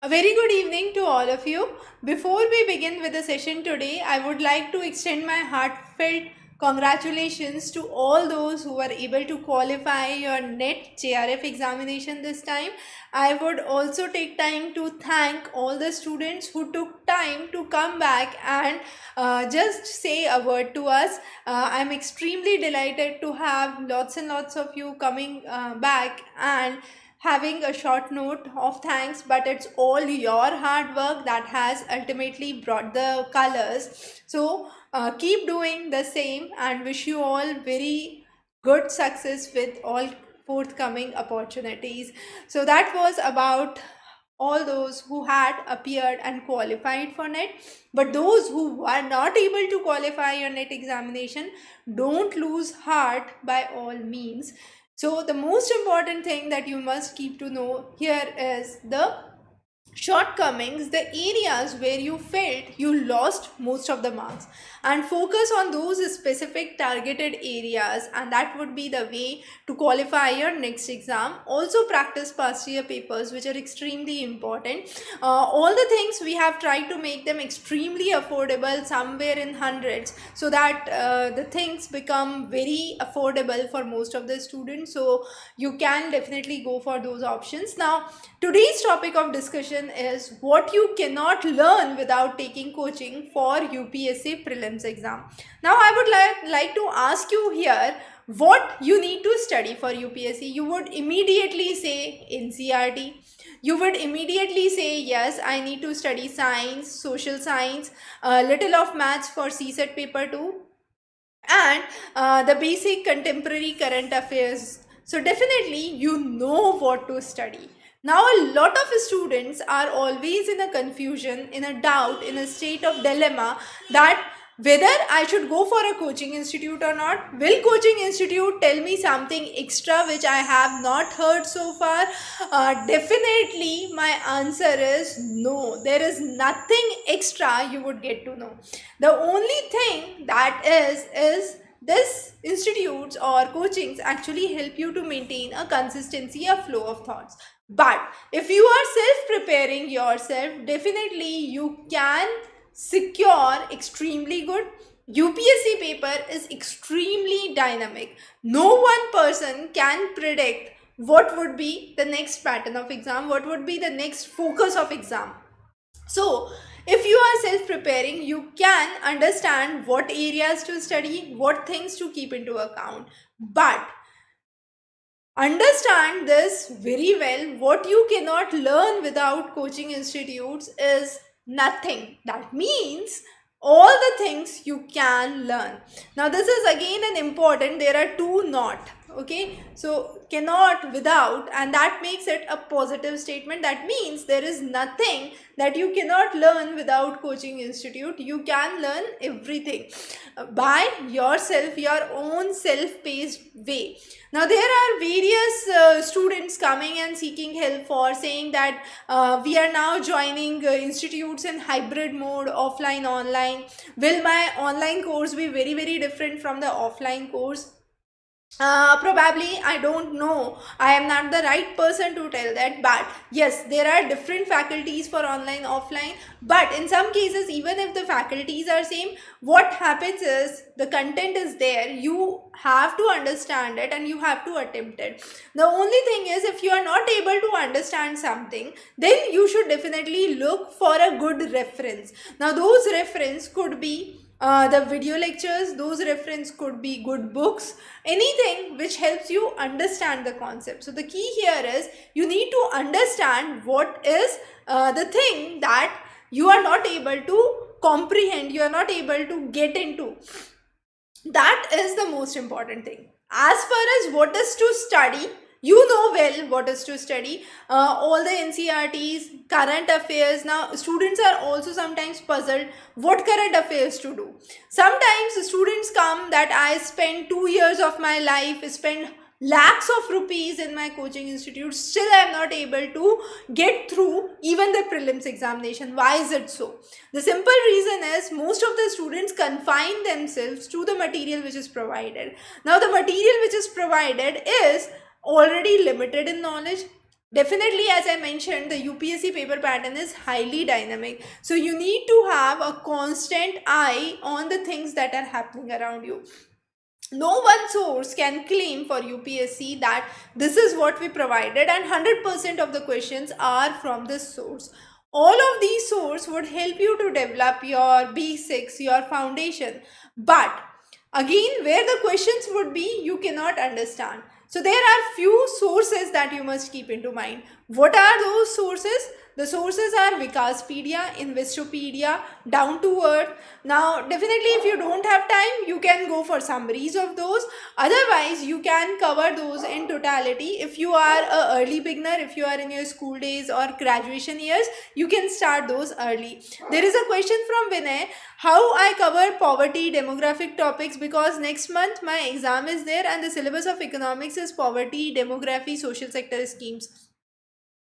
A very good evening to all of you. Before we begin with the session today, I would like to extend my heartfelt congratulations to all those who were able to qualify your NET JRF examination this time. I would also take time to thank all the students who took time to come back and just say a word to us. I'm extremely delighted to have lots and lots of you coming back and having a short note of thanks, but it's all your hard work that has ultimately brought the colors. So keep doing the same and wish you all very good success with all forthcoming opportunities. So that was about all those who had appeared and qualified for NET. But those who were not able to qualify your NET examination, don't lose heart by all means. So the most important thing that you must keep to know here is the shortcomings, the areas where you felt you lost most of the marks, and focus on those specific targeted areas, and that would be the way to qualify your next exam. Also practice past year papers, which are extremely important. All the things we have tried to make them extremely affordable, somewhere in hundreds, so that the things become very affordable for most of the students. So you can definitely go for those options. Now today's topic of discussion is what you cannot learn without taking coaching for UPSC Prelims exam. Now I would like to ask you here what you need to study for UPSC. You would immediately say NCERT. You would immediately say, yes, I need to study science, social science, a little of maths for CSET paper 2, and the basic contemporary current affairs. So definitely you know what to study. Now a lot of students are always in a confusion, in a doubt, in a state of dilemma that whether I should go for a coaching institute or not. Will coaching institute tell me something extra which I have not heard so far? Definitely my answer is no. There is nothing extra you would get to know. The only thing that is this institutes or coachings actually help you to maintain a consistency, a flow of thoughts. But if you are self-preparing yourself, definitely you can secure extremely good. UPSC paper is extremely dynamic. No one person can predict what would be the next pattern of exam, what would be the next focus of exam. So if you are self-preparing, you can understand what areas to study, what things to keep into account. But understand this very well, what you cannot learn without coaching institutes is nothing. That means all the things you can learn. Now this is again an important, there are two not, okay, so cannot, without, and that makes it a positive statement. That means there is nothing that you cannot learn without coaching institute. You can learn everything by yourself, your own self-paced way. Now there are various students coming and seeking help for saying that we are now joining institutes in hybrid mode, offline, online. Will my online course be very different from the offline course? Probably, I don't know. I am not the right person to tell that, but yes, there are different faculties for online, offline. But in some cases, even if the faculties are same, what happens is the content is there. You have to understand it and you have to attempt it. The only thing is, if you are not able to understand something, then you should definitely look for a good reference. Now those reference could be the video lectures, those reference could be good books, anything which helps you understand the concept. So the key here is you need to understand what is the thing that you are not able to comprehend, you are not able to get into. That is the most important thing. As far as what is to study, you know well what is to study. All the NCERTs, current affairs. Now students are also sometimes puzzled what current affairs to do. Sometimes students come that I spend 2 years of my life, spend lakhs of rupees in my coaching institute, still I am not able to get through even the prelims examination. Why is it so? The simple reason is most of the students confine themselves to the material which is provided. Now the material which is provided is already limited in knowledge, Definitely, as I mentioned, the UPSC paper pattern is highly dynamic. So you need to have a constant eye on the things that are happening around you. No one source can claim for UPSC that this is what we provided and 100% of the questions are from this source. All of these sources would help you to develop your basics, your foundation. But again, where the questions would be, you cannot understand. So there are few sources that you must keep into mind. What are those sources? The sources are Wikaspedia, Investopedia, Down to Earth. Now, definitely, if you don't have time, you can go for summaries of those. Otherwise, you can cover those in totality. If you are a early beginner, if you are in your school days or graduation years, you can start those early. There is a question from Vinay, how I cover poverty, demographic topics, because next month my exam is there and the syllabus of economics is poverty, demography, social sector schemes.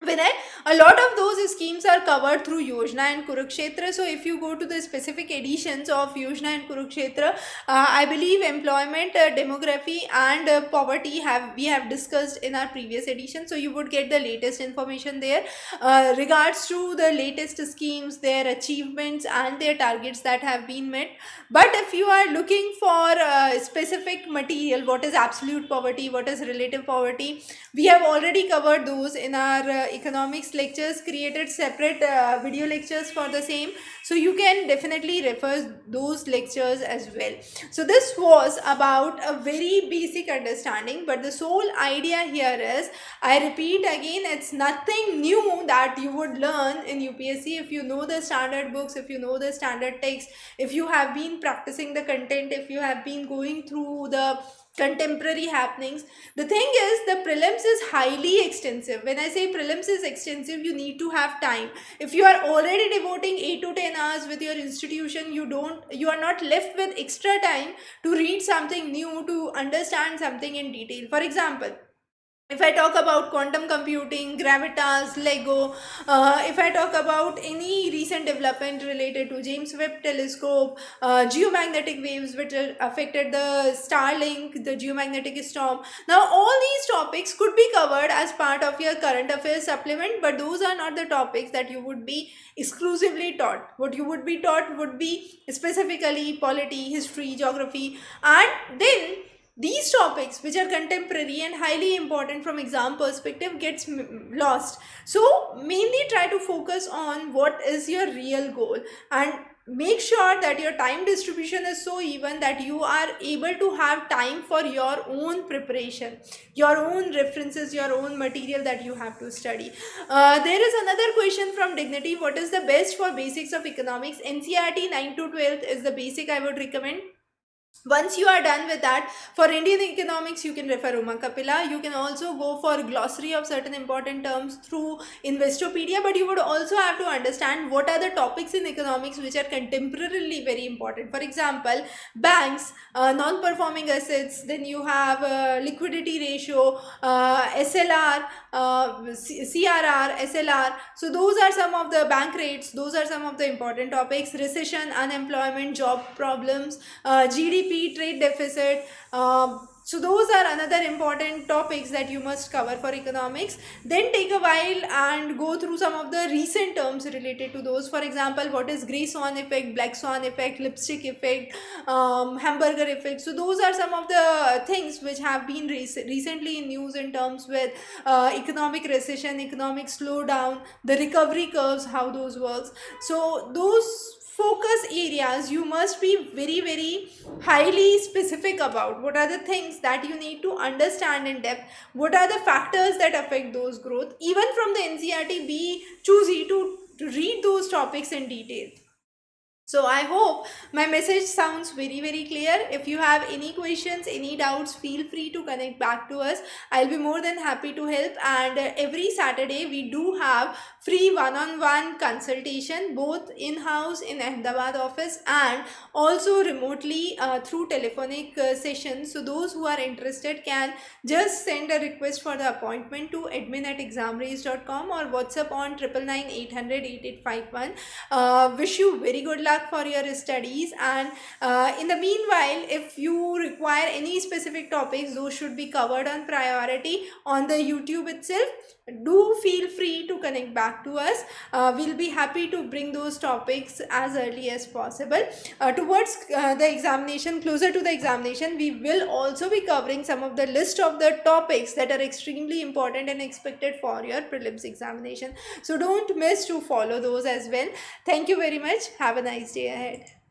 Vinay, a lot of those schemes are covered through Yojana and Kurukshetra. So, if you go to the specific editions of Yojana and Kurukshetra, I believe employment, demography, and poverty we have discussed in our previous edition. So, you would get the latest information there regards to the latest schemes, their achievements, and their targets that have been met. But if you are looking for specific material, what is absolute poverty, what is relative poverty, we have already covered those in our economics lectures, created separate video lectures for the same. So you can definitely refer those lectures as well. So this was about a very basic understanding, but the sole idea here is, I repeat again, it's nothing new that you would learn in UPSC. If you know the standard books, if you know the standard text, if you have been practicing the content, if you have been going through the contemporary happenings. The thing is, the prelims is highly extensive. When I say prelims is extensive, you need to have time. If you are already devoting 8 to 10 hours with your institution, you are not left with extra time to read something new, to understand something in detail. For example, if I talk about quantum computing, gravitas, Lego, if I talk about any recent development related to James Webb Telescope, geomagnetic waves which affected the Starlink, the geomagnetic storm. Now, all these topics could be covered as part of your current affairs supplement, but those are not the topics that you would be exclusively taught. What you would be taught would be specifically polity, history, geography, and then these topics which are contemporary and highly important from exam perspective gets lost. So mainly try to focus on what is your real goal and make sure that your time distribution is so even that you are able to have time for your own preparation, your own references, your own material that you have to study. There is another question from Dignity, what is the best for basics of economics? NCERT 9 to 12th is the basic I would recommend. Once you are done with that, for Indian economics, you can refer Uma Kapila. You can also go for glossary of certain important terms through Investopedia, but you would also have to understand what are the topics in economics which are contemporarily very important. For example, banks, non-performing assets, then you have liquidity ratio, SLR, CRR, SLR. So those are some of the bank rates. Those are some of the important topics. Recession, unemployment, job problems, GDP, trade deficit. So those are another important topics that you must cover for economics. Then take a while and go through some of the recent terms related to those. For example, what is grey swan effect, black swan effect, lipstick effect, hamburger effect. So those are some of the things which have been recently in news in terms with economic recession, economic slowdown, the recovery curves, how those works. So those focus areas you must be very highly specific about. What are the things that you need to understand in depth? What are the factors that affect those growth? Even from the NCERT, be choosy to read those topics in detail. So I hope my message sounds very clear. If you have any questions, any doubts, feel free to connect back to us. I'll be more than happy to help. And every Saturday we do have free one-on-one consultation, both in-house in Ahmedabad office and also remotely through telephonic sessions. So those who are interested can just send a request for the appointment to admin@examrace.com or WhatsApp on 9990888851. Wish you very good luck for your studies, and in the meanwhile, if you require any specific topics, those should be covered on priority on the YouTube itself. do feel free to connect back to us. We'll be happy to bring those topics as early as possible. Towards the examination, closer to the examination, we will also be covering some of the list of the topics that are extremely important and expected for your prelims examination. So don't miss to follow those as well. Thank you very much. Have a nice day ahead.